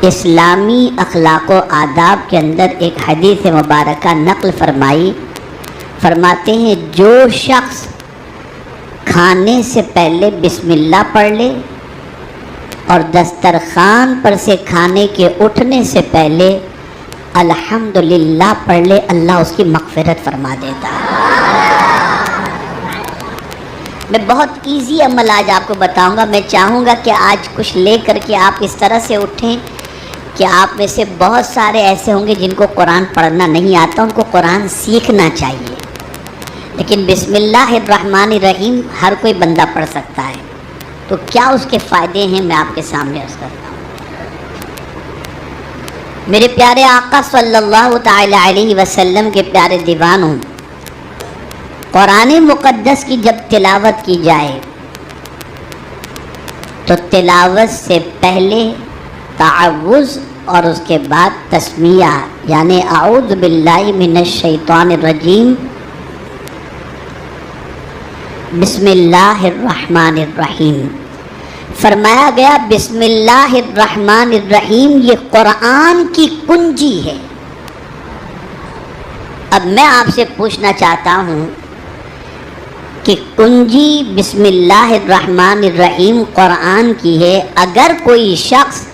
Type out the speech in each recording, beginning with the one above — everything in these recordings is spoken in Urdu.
اسلامی اخلاق و آداب کے اندر ایک حدیث مبارکہ نقل فرماتے ہیں جو شخص کھانے سے پہلے بسم اللہ پڑھ لے اور دسترخوان پر سے کھانے کے اٹھنے سے پہلے الحمدللہ پڑھ لے، اللہ اس کی مغفرت فرما دیتا ہے۔ میں بہت ایزی عمل آج آپ کو بتاؤں گا۔ میں چاہوں گا کہ آج کچھ لے کر کے آپ اس طرح سے اٹھیں کہ آپ میں سے بہت سارے ایسے ہوں گے جن کو قرآن پڑھنا نہیں آتا، ان کو قرآن سیکھنا چاہیے، لیکن بسم اللہ الرحمن الرحیم ہر کوئی بندہ پڑھ سکتا ہے، تو کیا اس کے فائدے ہیں میں آپ کے سامنے عرض کرتا ہوں۔ میرے پیارے آقا صلی اللہ تعالی علیہ وسلم کے پیارے دیوانوں، قرآن مقدس کی جب تلاوت کی جائے تو تلاوت سے پہلے تعوذ اور اس کے بعد تسمیہ، یعنی اعوذ باللہ من الشیطان الرجیم، بسم اللہ الرحمن الرحیم فرمایا گیا۔ بسم اللہ الرحمن الرحیم یہ قرآن کی کنجی ہے۔ اب میں آپ سے پوچھنا چاہتا ہوں کہ کنجی بسم اللہ الرحمن الرحیم قرآن کی ہے، اگر کوئی شخص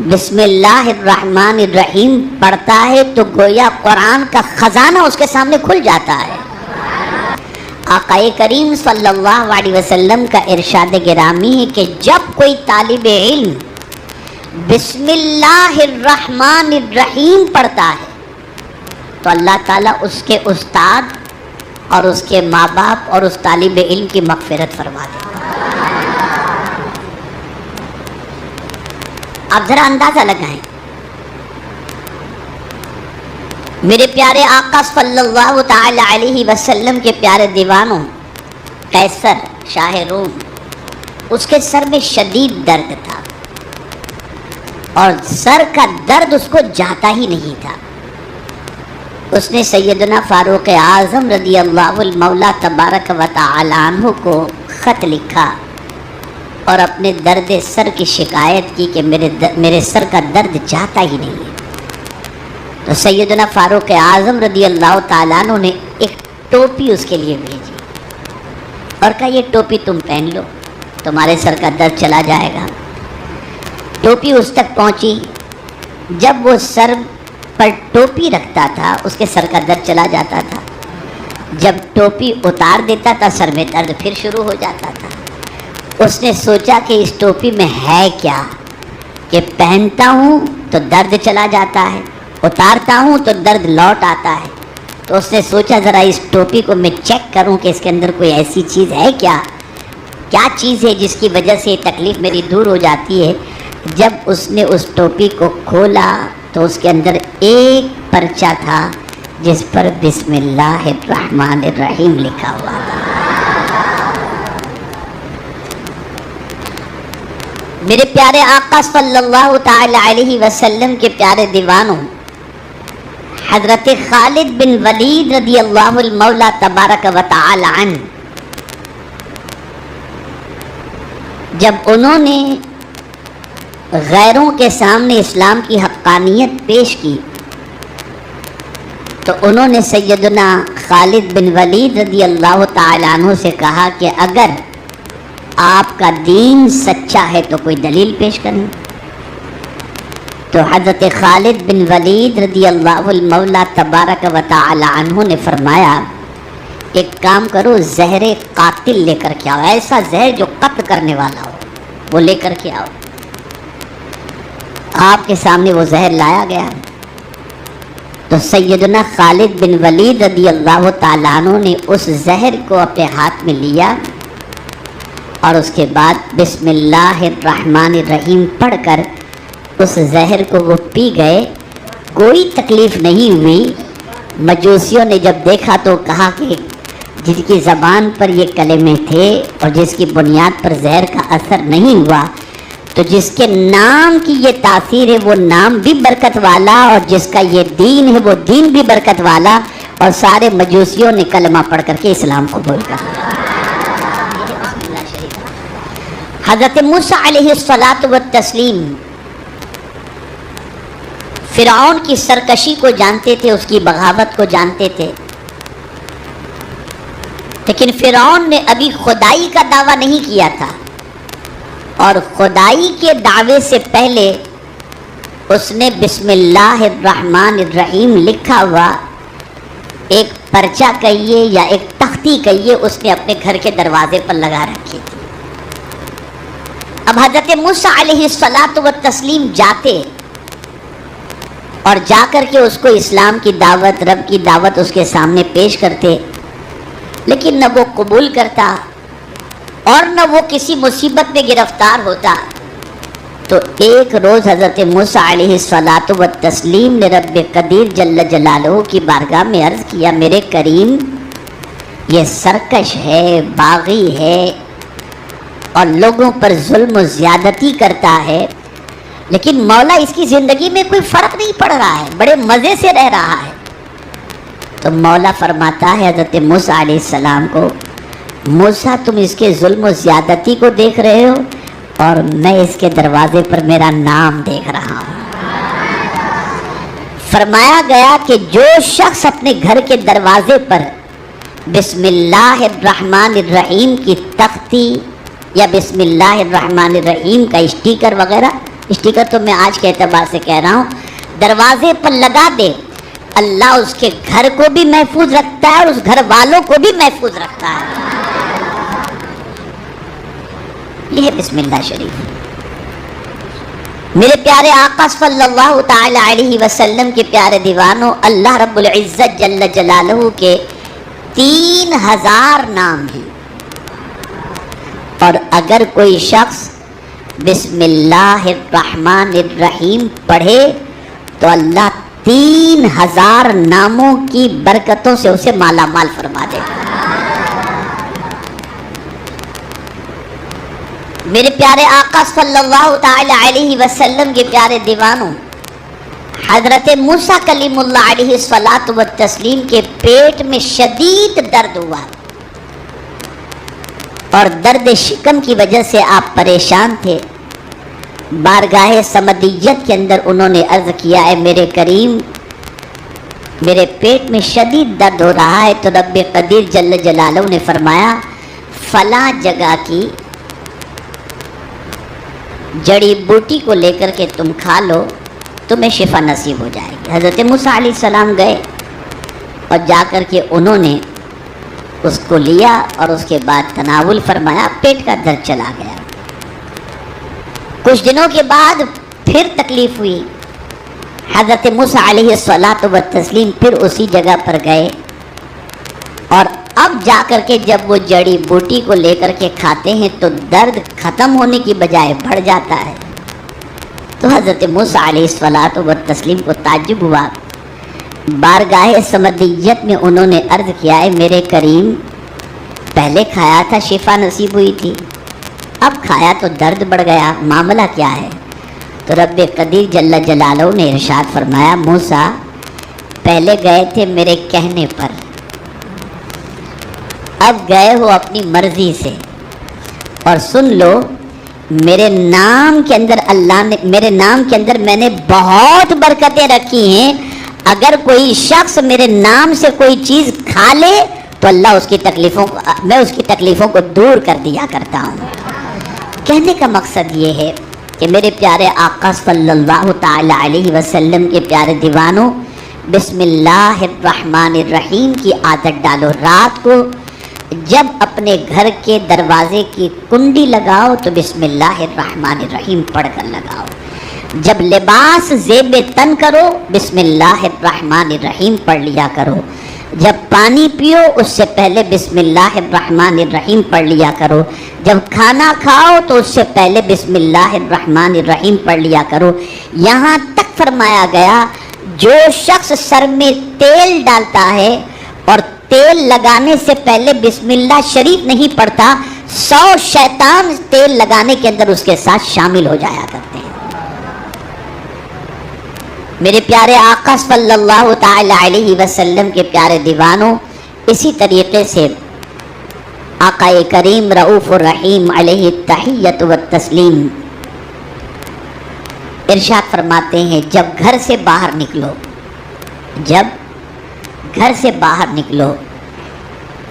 بسم اللہ الرحمن الرحیم پڑھتا ہے تو گویا قرآن کا خزانہ اس کے سامنے کھل جاتا ہے۔ آقا کریم صلی اللہ علیہ وسلم کا ارشاد گرامی ہے کہ جب کوئی طالب علم بسم اللہ الرحمن الرحیم پڑھتا ہے تو اللہ تعالیٰ اس کے استاد اور اس کے ماں باپ اور اس طالب علم کی مغفرت فرما دیتا ہے۔ آپ ذرا اندازہ لگائیں، میرے پیارے آقا صلی اللہ تعالی علیہ وسلم کے پیارے دیوانوں، قیصر شاہ روم، اس کے سر میں شدید درد تھا اور سر کا درد اس کو جاتا ہی نہیں تھا۔ اس نے سیدنا فاروق اعظم رضی اللہ المولا تبارک و تعالی عنہ کو خط لکھا اور اپنے درد سر کی شکایت کی کہ میرے سر کا درد جاتا ہی نہیں ہے۔ تو سیدنا فاروق اعظم رضی اللہ تعالیٰ عنہ نے ایک ٹوپی اس کے لیے بھیجی اور کہا یہ ٹوپی تم پہن لو، تمہارے سر کا درد چلا جائے گا۔ ٹوپی اس تک پہنچی، جب وہ سر پر ٹوپی رکھتا تھا اس کے سر کا درد چلا جاتا تھا، جب ٹوپی اتار دیتا تھا سر میں درد پھر شروع ہو جاتا تھا۔ اس نے سوچا کہ اس ٹوپی میں ہے کیا کہ پہنتا ہوں تو درد چلا جاتا ہے، اتارتا ہوں تو درد لوٹ آتا ہے۔ تو اس نے سوچا ذرا اس ٹوپی کو میں چیک کروں کہ اس کے اندر کوئی ایسی چیز ہے کیا چیز ہے جس کی وجہ سے یہ تکلیف میری دور ہو جاتی ہے۔ جب اس نے اس ٹوپی کو کھولا تو اس کے اندر ایک پرچہ تھا جس پر بسم اللہ الرحمن الرحیم لکھا ہوا تھا۔ میرے پیارے آقا صلی اللہ تعالی علیہ وسلم کے پیارے دیوانوں، حضرت خالد بن ولید رضی اللہ المولا تبارک و تعالی عنہ، جب انہوں نے غیروں کے سامنے اسلام کی حقانیت پیش کی تو انہوں نے سیدنا خالد بن ولید رضی اللہ تعالی عنہ سے کہا کہ اگر آپ کا دین سچا ہے تو کوئی دلیل پیش کریں۔ تو حضرت خالد بن ولید رضی اللہ المولا تبارک و تعالی عنہ نے فرمایا ایک کام کرو، زہر قاتل لے کر کے آؤ، ایسا زہر جو قتل کرنے والا ہو وہ لے کر کے آؤ۔ آپ کے سامنے وہ زہر لایا گیا تو سیدنا خالد بن ولید رضی اللہ تعالیٰ عنہ نے اس زہر کو اپنے ہاتھ میں لیا اور اس کے بعد بسم اللہ الرحمن الرحیم پڑھ کر اس زہر کو وہ پی گئے، کوئی تکلیف نہیں ہوئی۔ مجوسیوں نے جب دیکھا تو کہا کہ جس کی زبان پر یہ کلمے تھے اور جس کی بنیاد پر زہر کا اثر نہیں ہوا، تو جس کے نام کی یہ تاثیر ہے وہ نام بھی برکت والا، اور جس کا یہ دین ہے وہ دین بھی برکت والا، اور سارے مجوسیوں نے کلمہ پڑھ کر کے اسلام قبول کر لیا۔ حضرت موسیٰ علیہ الصلاۃ والتسلیم فرعون کی سرکشی کو جانتے تھے، اس کی بغاوت کو جانتے تھے، لیکن فرعون نے ابھی خدائی کا دعویٰ نہیں کیا تھا، اور خدائی کے دعوے سے پہلے اس نے بسم اللہ الرحمن الرحیم لکھا ہوا ایک پرچہ کہیے یا ایک تختی کہیے، اس نے اپنے گھر کے دروازے پر لگا رکھی تھی۔ اب حضرت موسیٰ علیہ الصلاۃ والتسلیم جاتے اور جا کر کے اس کو اسلام کی دعوت، رب کی دعوت اس کے سامنے پیش کرتے، لیکن نہ وہ قبول کرتا اور نہ وہ کسی مصیبت میں گرفتار ہوتا۔ تو ایک روز حضرت موسیٰ علیہ الصلاۃ والتسلیم نے رب قدیر جل جلالہ کی بارگاہ میں عرض کیا، میرے کریم یہ سرکش ہے، باغی ہے اور لوگوں پر ظلم و زیادتی کرتا ہے، لیکن مولا اس کی زندگی میں کوئی فرق نہیں پڑ رہا ہے، بڑے مزے سے رہ رہا ہے۔ تو مولا فرماتا ہے حضرت موسیٰ علیہ السلام کو، موسیٰ تم اس کے ظلم و زیادتی کو دیکھ رہے ہو اور میں اس کے دروازے پر میرا نام دیکھ رہا ہوں۔ فرمایا گیا کہ جو شخص اپنے گھر کے دروازے پر بسم اللہ الرحمن الرحیم کی تختی یا بسم اللہ الرحمن الرحیم کا اسٹیکر وغیرہ، اسٹیکر تو میں آج کے اعتبار سے کہہ رہا ہوں، دروازے پر لگا دے، اللہ اس کے گھر کو بھی محفوظ رکھتا ہے اور اس گھر والوں کو بھی محفوظ رکھتا ہے۔ یہ ہے بسم اللہ شریف۔ میرے پیارے آقا صلی اللہ تعالی علیہ وسلم کے پیارے دیوانوں، اللہ رب العزت جل جلالہ کے 3000 نام ہیں، اور اگر کوئی شخص بسم اللہ الرحمن الرحیم پڑھے تو اللہ 3000 ناموں کی برکتوں سے اسے مالا مال فرما دے گا۔ میرے پیارے آقا صلی اللہ تعالی علیہ وسلم کے پیارے دیوانوں، حضرت موسیٰ کلیم اللہ علیہ الصلاۃ والتسلیم کے پیٹ میں شدید درد ہوا اور درد شکم کی وجہ سے آپ پریشان تھے۔ بارگاہ سمدیت کے اندر انہوں نے عرض کیا، اے میرے کریم میرے پیٹ میں شدید درد ہو رہا ہے۔ تو رب قدیر جل جلالہ نے فرمایا، فلاں جگہ کی جڑی بوٹی کو لے کر کے تم کھا لو، تمہیں شفا نصیب ہو جائے گی۔ حضرت موسیٰ علیہ السلام گئے اور جا کر کے انہوں نے اس کو لیا اور اس کے بعد تناول فرمایا، پیٹ کا درد چلا گیا۔ کچھ دنوں کے بعد پھر تکلیف ہوئی، حضرت موسیٰ علیہ الصلاۃ والتسلیم پھر اسی جگہ پر گئے، اور اب جا کر کے جب وہ جڑی بوٹی کو لے کر کے کھاتے ہیں تو درد ختم ہونے کی بجائے بڑھ جاتا ہے۔ تو حضرت موسیٰ علیہ الصلاۃ والتسلیم کو تعجب ہوا۔ بارگاہ سمدیت میں انہوں نے عرض کیا، ہے میرے کریم پہلے کھایا تھا شفا نصیب ہوئی تھی، اب کھایا تو درد بڑھ گیا، معاملہ کیا ہے؟ تو رب قدیر جل جلالہ نے ارشاد فرمایا، موسیٰ پہلے گئے تھے میرے کہنے پر، اب گئے ہو اپنی مرضی سے، اور سن لو میرے نام کے اندر اللہ نے، میرے نام کے اندر میں نے بہت برکتیں رکھی ہیں، اگر کوئی شخص میرے نام سے کوئی چیز کھا لے تو اللہ اس کی تکلیفوں کو، میں اس کی تکلیفوں کو دور کر دیا کرتا ہوں۔ کہنے کا مقصد یہ ہے کہ میرے پیارے آقا صلی اللہ تعالی علیہ وسلم کے پیارے دیوانوں، بسم اللہ الرحمن الرحیم کی عادت ڈالو۔ رات کو جب اپنے گھر کے دروازے کی کنڈی لگاؤ تو بسم اللہ الرحمن الرحیم پڑھ کر لگاؤ۔ جب لباس زیب تن کرو بسم اللہ الرحمن الرحیم پڑھ لیا کرو۔ جب پانی پیو اس سے پہلے بسم اللہ الرحمن الرحیم پڑھ لیا کرو۔ جب کھانا کھاؤ تو اس سے پہلے بسم اللہ الرحمن الرحیم پڑھ لیا کرو۔ یہاں تک فرمایا گیا، جو شخص سر میں تیل ڈالتا ہے اور تیل لگانے سے پہلے بسم اللہ شریف نہیں پڑھتا، 100 شیطان تیل لگانے کے اندر اس کے ساتھ شامل ہو جایا کرتے ہیں۔ میرے پیارے آقا صلی اللہ تعالی علیہ وسلم کے پیارے دیوانوں، اسی طریقے سے آقا کریم رؤوف الرحیم علیہ التحیۃ والتسلیم ارشاد فرماتے ہیں جب گھر سے باہر نکلو، جب گھر سے باہر نکلو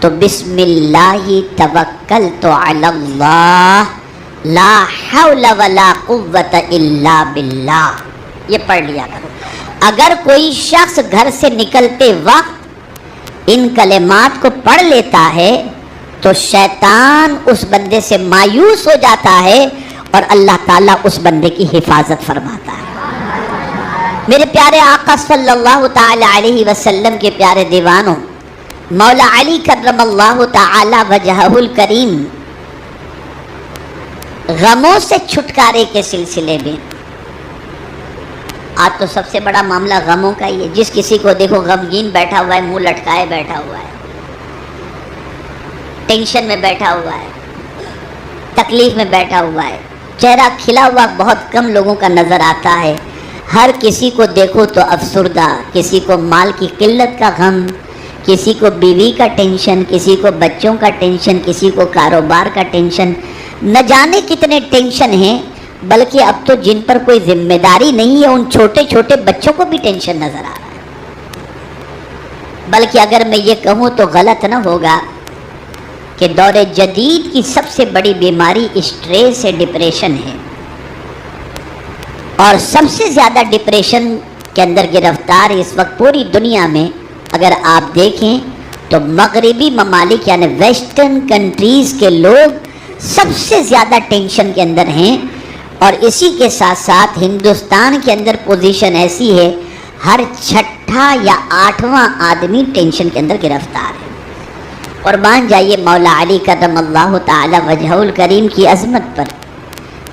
تو بسم اللہ توکلت علی اللہ لا حول ولا قوت الا باللہ، یہ پڑھ لیا کرو۔ اگر کوئی شخص گھر سے نکلتے وقت ان کلمات کو پڑھ لیتا ہے تو شیطان اس بندے سے مایوس ہو جاتا ہے اور اللہ تعالیٰ اس بندے کی حفاظت فرماتا ہے۔ میرے پیارے آقا صلی اللہ تعالی علیہ وسلم کے پیارے دیوانوں، مولا علی کرم اللہ تعالی وجہہ الکریم غموں سے چھٹکارے کے سلسلے میں، آج تو سب سے بڑا معاملہ غموں کا ہی ہے۔ جس کسی کو دیکھو غمگین بیٹھا ہوا ہے، منہ لٹکائے بیٹھا ہوا ہے، ٹینشن میں بیٹھا ہوا ہے، تکلیف میں بیٹھا ہوا ہے، چہرہ کھلا ہوا بہت کم لوگوں کا نظر آتا ہے۔ ہر کسی کو دیکھو تو افسردہ، کسی کو مال کی قلت کا غم، کسی کو بیوی کا ٹینشن، کسی کو بچوں کا ٹینشن، کسی کو کاروبار کا ٹینشن، نہ جانے کتنے ٹینشن ہیں۔ بلکہ اب تو جن پر کوئی ذمہ داری نہیں ہے ان چھوٹے چھوٹے بچوں کو بھی ٹینشن نظر آ رہا ہے۔ بلکہ اگر میں یہ کہوں تو غلط نہ ہوگا کہ دور جدید کی سب سے بڑی بیماری اسٹریس ہے، ڈپریشن ہے، اور سب سے زیادہ ڈپریشن کے اندر گرفتار اس وقت پوری دنیا میں اگر آپ دیکھیں تو مغربی ممالک یعنی ویسٹرن کنٹریز کے لوگ سب سے زیادہ ٹینشن کے اندر ہیں، اور اسی کے ساتھ ساتھ ہندوستان کے اندر پوزیشن ایسی ہے ہر چھٹا یا آٹھواں آدمی ٹینشن کے اندر گرفتار ہے۔ قربان جائیے مولا علی کرم اللہ تعالی وجہہ الکریم کی عظمت پر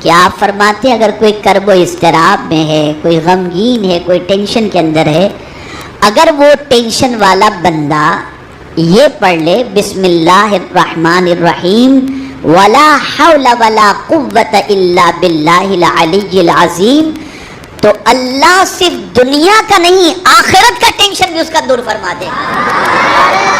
کہ آپ فرماتے ہیں اگر کوئی کرب و اضطراب میں ہے، کوئی غمگین ہے، کوئی ٹینشن کے اندر ہے، اگر وہ ٹینشن والا بندہ یہ پڑھ لے بسم اللہ الرحمن الرحیم ولا حول ولا قوت الا باللہ العلی العظیم، تو اللہ صرف دنیا کا نہیں آخرت کا ٹینشن بھی اس کا دور فرما دے گا۔